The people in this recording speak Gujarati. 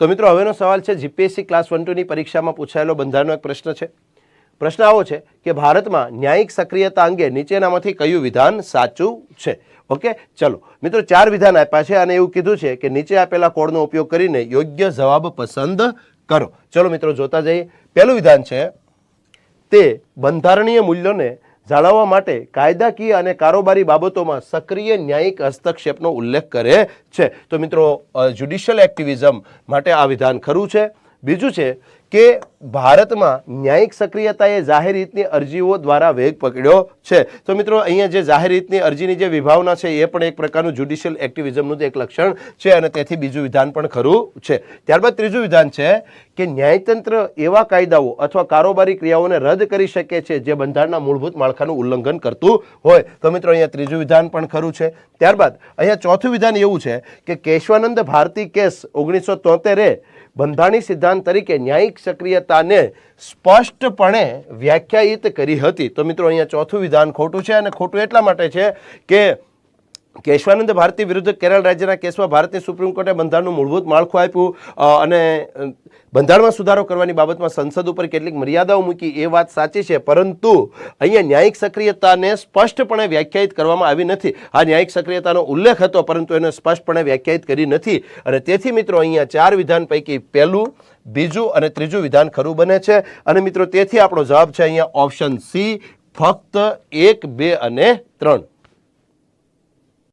તો મિત્રો હવેનો સવાલ છે જીપીએસસી ક્લાસ 1-2ની પરીક્ષામાં પૂછાયેલો બંધારણનો એક પ્રશ્ન છે. પ્રશ્ન આવો છે કે ભારતમાં ન્યાયિક સક્રિયતા અંગે નીચેનામાંથી કયું વિધાન સાચું છે? ઓકે, ચલો મિત્રો 4 વિધાન આપ્યા છે અને એવું કીધું છે કે નીચે આપેલા કોડનો ઉપયોગ કરીને યોગ્ય જવાબ પસંદ કરો. ચલો મિત્રો જોતા જઈએ. પહેલું વિધાન છે તે બંધારણીય મૂલ્યોને જાળવવા માટે કાયદાકીય અને કારોબારી બાબતોમાં સક્રિય ન્યાયિક હસ્તક્ષેપનો ઉલ્લેખ કરે છે. તો મિત્રો જ્યુડિશિયલ એક્ટિવિઝમ માટે આ વિધાન ખરું છે. બીજું છે કે ભારતમાં ન્યાયિક સક્રિયતાએ જાહેર હિતની અરજીઓ દ્વારા વેગ પકડ્યો છે. તો મિત્રો અહીંયા જે જાહેર હિતની અરજીની જે વિભાવના છે એ પણ એક પ્રકારનું જ્યુડિશિયલ એક્ટિવિઝમનું એક લક્ષણ છે અને તેથી બીજું વિધાન પણ ખરું છે. ત્યારબાદ ત્રીજું વિધાન છે કે ન્યાયતંત્ર એવા કાયદાઓ અથવા કારોબારી ક્રિયાઓને રદ કરી શકે છે જે બંધારણના મૂળભૂત માળખાનું ઉલ્લંઘન કરતું હોય. તો મિત્રો અહીંયા ત્રીજું વિધાન પણ ખરું છે. ત્યારબાદ અહીંયા ચોથું વિધાન એવું છે કે કેશવાનંદ ભારતી કેસ 1973 બંધારણીય સિદ્ધાંત તરીકે ન્યાયિક સક્રિયતાને સ્પષ્ટપણે વ્યાખ્યાયિત કરી હતી. તો મિત્રો અહીંયા ચોથું વિધાન ખોટું છે અને ખોટું એટલા માટે છે કે કેશવાનંદ ભારતી વિરુદ્ધ કેરળ રાજ્યના કેસમાં ભારતની સુપ્રીમ કોર્ટે બંધારણનું મૂળભૂત માળખું આપ્યું અને બંધારણમાં સુધારો કરવાની બાબતમાં સંસદ ઉપર કેટલીક મર્યાદાઓ મૂકી, એ વાત સાચી છે, પરંતુ અહીંયા ન્યાયિક સક્રિયતાને સ્પષ્ટપણે વ્યાખ્યાયિત કરવામાં આવી નથી. આ ન્યાયિક સક્રિયતાનો ઉલ્લેખ હતો પરંતુ એને સ્પષ્ટપણે વ્યાખ્યાયિત કરી નથી અને તેથી મિત્રો અહીંયા 4 વિધાન પૈકી પહેલું, બીજું અને ત્રીજું વિધાન ખરું બને છે અને મિત્રો તેથી આપણો જવાબ છે અહીંયા ઓપ્શન સી, ફક્ત 1, 2 અને 3.